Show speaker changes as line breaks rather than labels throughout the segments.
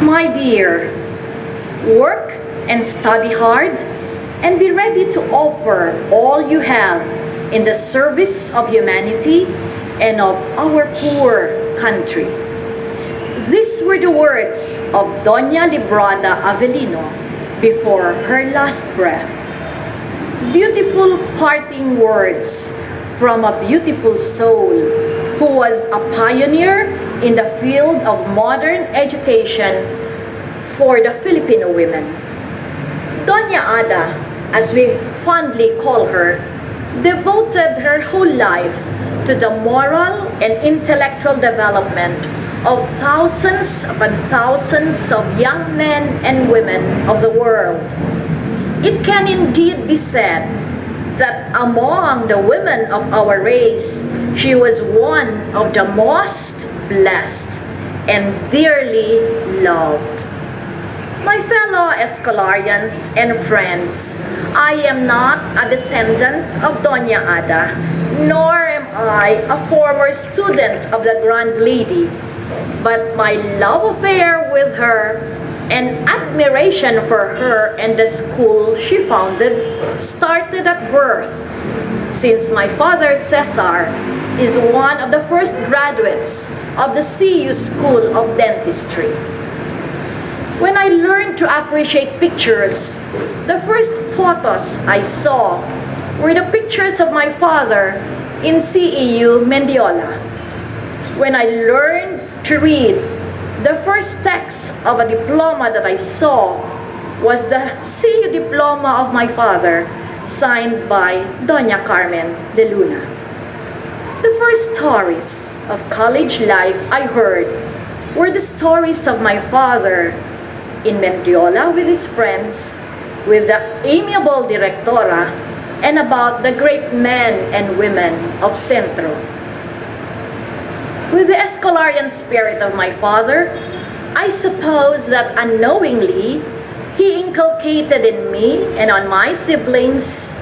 My dear, work and study hard and be ready to offer all you have in the service of humanity and of our poor country. These were the words of Doña Librada Avelino before her last breath. Beautiful parting words from a beautiful soul who was a pioneer in the field of modern education for the Filipino women. Doña Ada, as we fondly call her, devoted her whole life to the moral and intellectual development of thousands upon thousands of young men and women of the world. It can indeed be said that among the women of our race, she was one of the most blessed and dearly loved. My fellow Escolarians and friends, I am not a descendant of Doña Ada, nor am I a former student of the Grand Lady, but my love affair with her and admiration for her and the school she founded started at birth, since my father Cesar is one of the first graduates of the CEU School of Dentistry. When I learned to appreciate pictures, the first photos I saw were the pictures of my father in CEU Mendiola. When I learned to read, the first text of a diploma that I saw was the CEU diploma of my father, signed by Doña Carmen de Luna. The first stories of college life I heard were the stories of my father in Mendiola with his friends, with the amiable directora, and about the great men and women of Centro. With the Escolarian spirit of my father, I suppose that unknowingly, he inculcated in me and on my siblings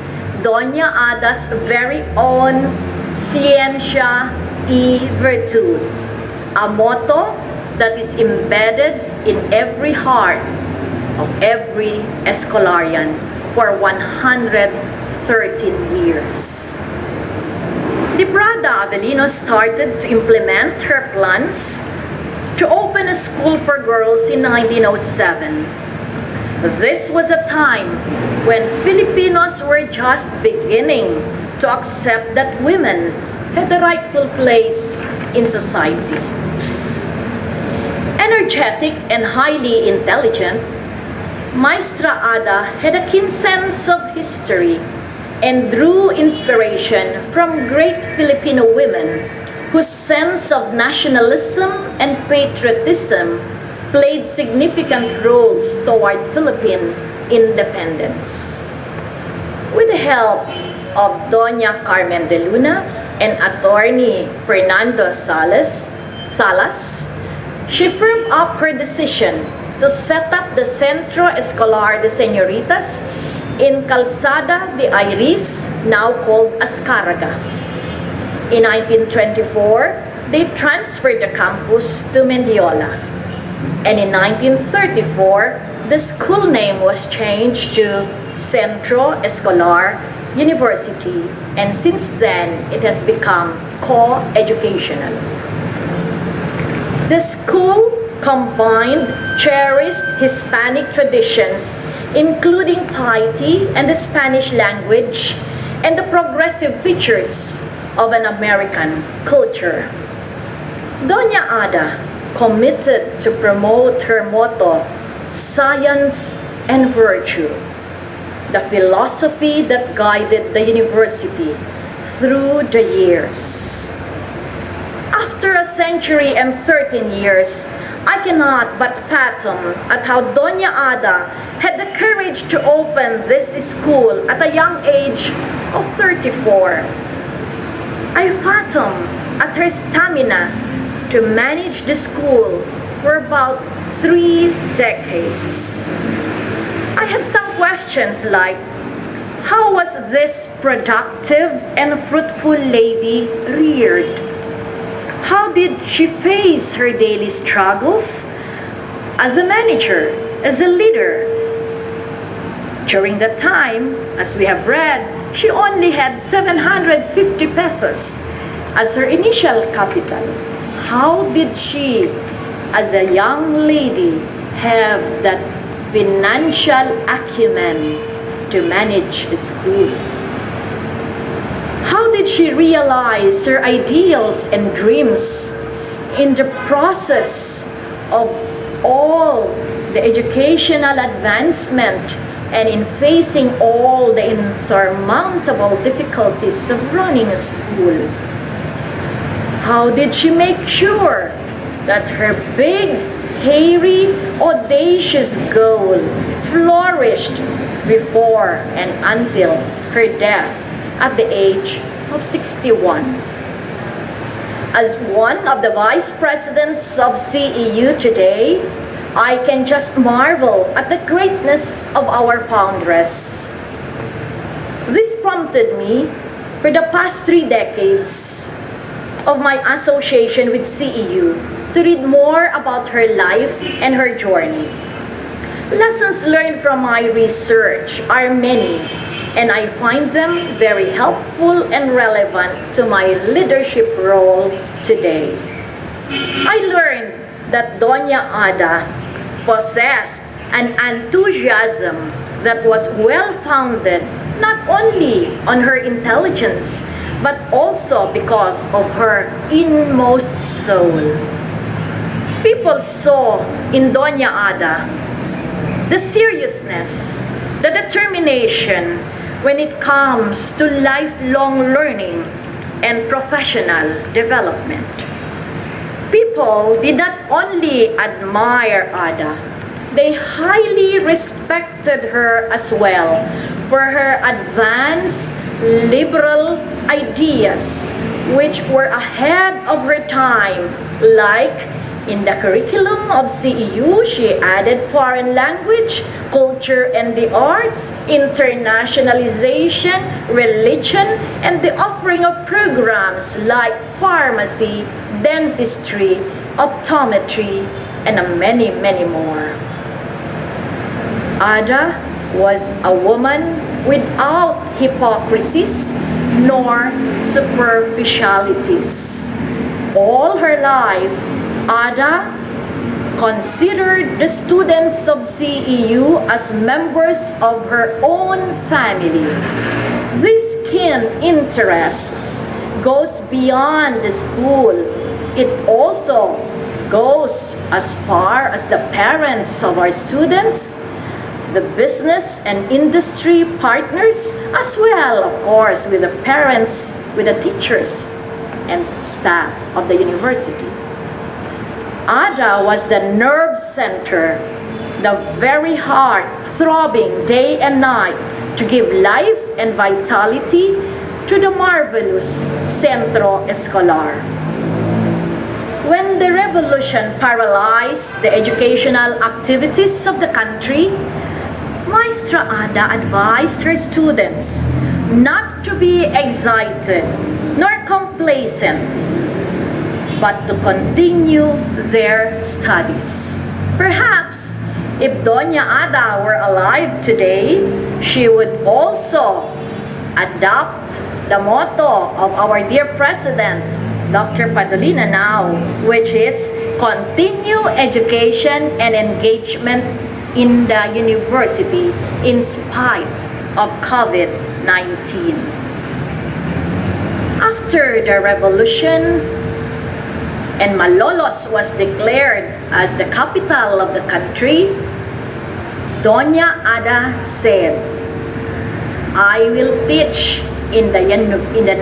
Doña Ada's very own Ciencia y Virtud, a motto that is embedded in every heart of every Escolarian for 113 years. Librada Avelino started to implement her plans to open a school for girls in 1907. This was a time when Filipinos were just beginning to accept that women had a rightful place in society. Energetic and highly intelligent, Maestra Ada had a keen sense of history and drew inspiration from great Filipino women whose sense of nationalism and patriotism played significant roles toward Philippine independence. With the help of Doña Carmen de Luna and attorney Fernando Salas, she firmed up her decision to set up the Centro Escolar de Señoritas in Calzada de Iris, now called Azcárraga. In 1924, they transferred the campus to Mendiola. And in 1934, the school name was changed to Centro Escolar University, and since then, it has become co-educational. The school combined cherished Hispanic traditions, including piety and the Spanish language, and the progressive features of an American culture. Doña Ada committed to promote her motto, science and virtue, the philosophy that guided the university through the years. After a century and 13 years, I cannot but fathom at how Doña Ada had the courage to open this school at a young age of 34. I fathom at her stamina to manage the school for about 3 decades. I had some questions like, how was this productive and fruitful lady reared? How did she face her daily struggles? as a manager, as a leader. During that time, as we have read, she only had 750 pesos as her initial capital. How did she, as a young lady, have that financial acumen to manage a school? How did she realize her ideals and dreams in the process of all the educational advancement and in facing all the insurmountable difficulties of running a school? How did she make sure that her big, hairy, audacious goal flourished before and until her death at the age of 61? As one of the vice presidents of CEU today, I can just marvel at the greatness of our foundress. This prompted me for the past 3 decades of my association with CEU to read more about her life and her journey. Lessons learned from my research are many, and I find them very helpful and relevant to my leadership role today. I learned that Doña Ada possessed an enthusiasm that was well-founded not only on her intelligence, but also because of her inmost soul. People saw in Doña Ada the seriousness, the determination when it comes to lifelong learning and professional development. People did not only admire Ada, they highly respected her as well for her advanced liberal ideas which were ahead of her time. Like in the curriculum of CEU, she added foreign language, culture and the arts, internationalization, religion, and the offering of programs like pharmacy, dentistry, optometry, and many, many more. Ada was a woman without hypocrisies nor superficialities. All her life, Ada considered the students of CEU as members of her own family. This keen interest goes beyond the school. It also goes as far as the parents of our students, the business and industry partners, as well, of course, with the parents, with the teachers and staff of the university. Ada was the nerve center, the very heart throbbing day and night to give life and vitality to the marvelous Centro Escolar. When the revolution paralyzed the educational activities of the country, Maestra Ada advised her students not to be excited nor complacent, but to continue their studies. Perhaps if Doña Ada were alive today, she would also adopt the motto of our dear President, Dr. Padolina now, which is continue education and engagement in the university in spite of COVID-19. After the revolution, and Malolos was declared as the capital of the country, Doña Ada said, I will teach in the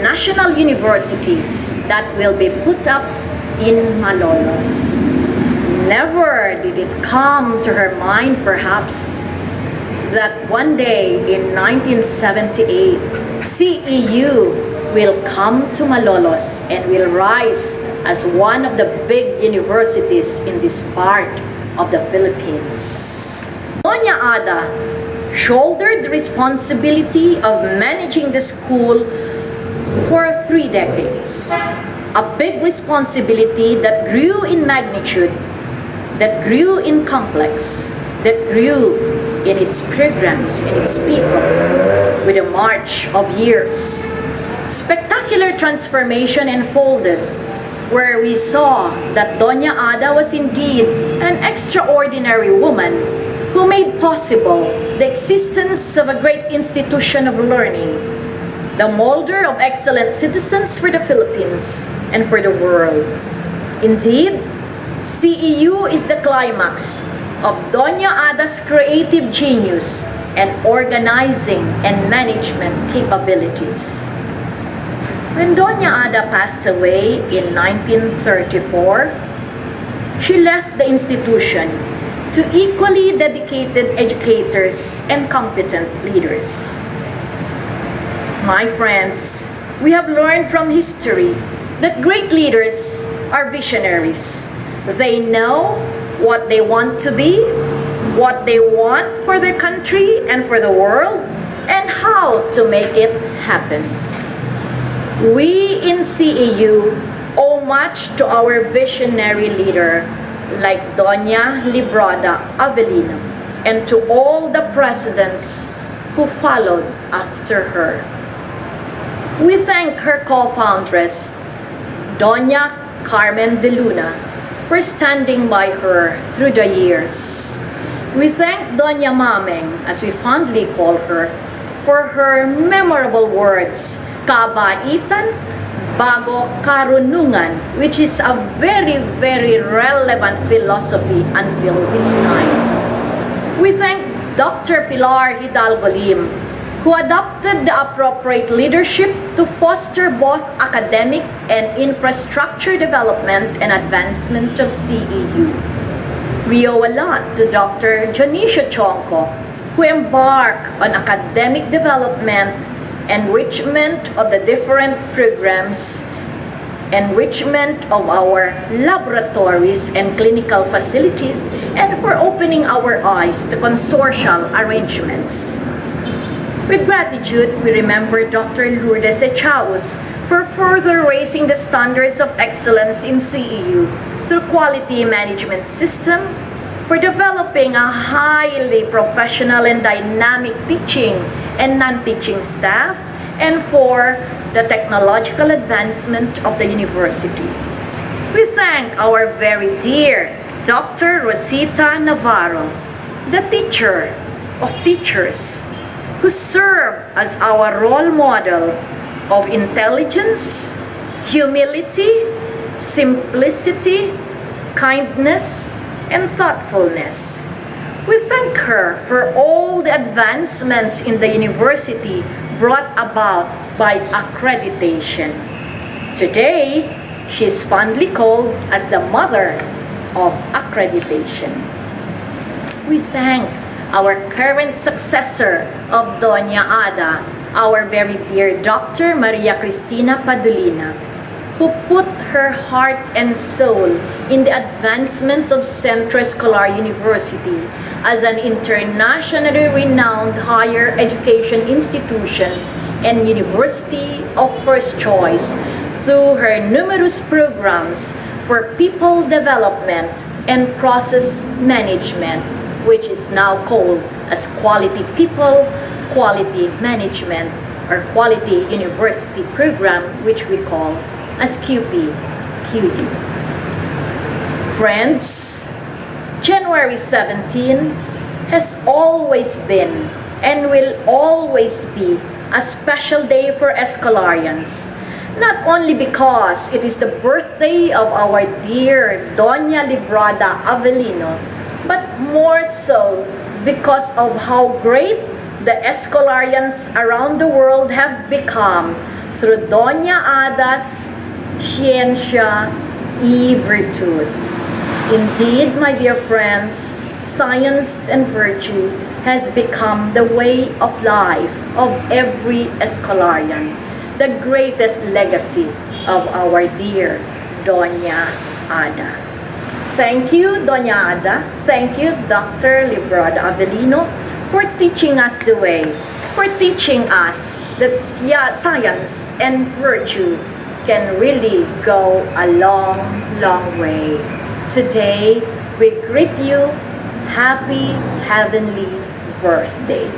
national university that will be put up in Malolos. Never did it come to her mind, perhaps, that one day in 1978, CEU will come to Malolos and will rise as one of the big universities in this part of the Philippines. Doña Ada shouldered the responsibility of managing the school for 3 decades. A big responsibility that grew in magnitude that grew in complex, that grew in its programs, in its people, with a march of years. Spectacular transformation unfolded, where we saw that Doña Ada was indeed an extraordinary woman who made possible the existence of a great institution of learning, the molder of excellent citizens for the Philippines and for the world. Indeed, CEU is the climax of Doña Ada's creative genius and organizing and management capabilities. When Doña Ada passed away in 1934, she left the institution to equally dedicated educators and competent leaders. My friends, we have learned from history that great leaders are visionaries. They know what they want to be, what they want for their country and for the world, and how to make it happen. We in CEU owe much to our visionary leader like Doña Librada Avelino and to all the presidents who followed after her. We thank her co-foundress, Doña Carmen de Luna, for standing by her through the years. We thank Doña Mameng, as we fondly call her, for her memorable words, kabaitan bago karunungan, which is a very, very relevant philosophy until this time. We thank Dr. Pilar Hidalgo Lim, who adopted the appropriate leadership to foster both academic and infrastructure development and advancement of CEU. We owe a lot to Dr. Jonicio Chonco, who embarked on academic development, enrichment of the different programs, enrichment of our laboratories and clinical facilities, and for opening our eyes to consortial arrangements. With gratitude, we remember Dr. Lourdes Echaus for further raising the standards of excellence in CEU through quality management system, for developing a highly professional and dynamic teaching and non-teaching staff, and for the technological advancement of the university. We thank our very dear Dr. Rosita Navarro, the teacher of teachers, who serve as our role model of intelligence, humility, simplicity, kindness, and thoughtfulness. We thank her for all the advancements in the university brought about by accreditation. Today, she is fondly called as the mother of accreditation. We thank our current successor of Doña Ada, our very dear Dr. Maria Cristina Padulina, who put her heart and soul in the advancement of Centro Escolar University as an internationally renowned higher education institution and university of first choice through her numerous programs for people development and process management, which is now called as Quality People, Quality Management, or Quality University Program, which we call as QP-QU. Friends, January 17 has always been and will always be a special day for Escolarians, not only because it is the birthday of our dear Doña Librada Avelino, but more so because of how great the Escolarians around the world have become through Doña Ada's Ciencia y Virtud. Indeed, my dear friends, science and virtue has become the way of life of every Escolarian, the greatest legacy of our dear Doña Ada. Thank you, Doña Ada. Thank you, Dr. Librada Avelino, for teaching us the way, for teaching us that science and virtue can really go a long, long way. Today, we greet you happy heavenly birthday.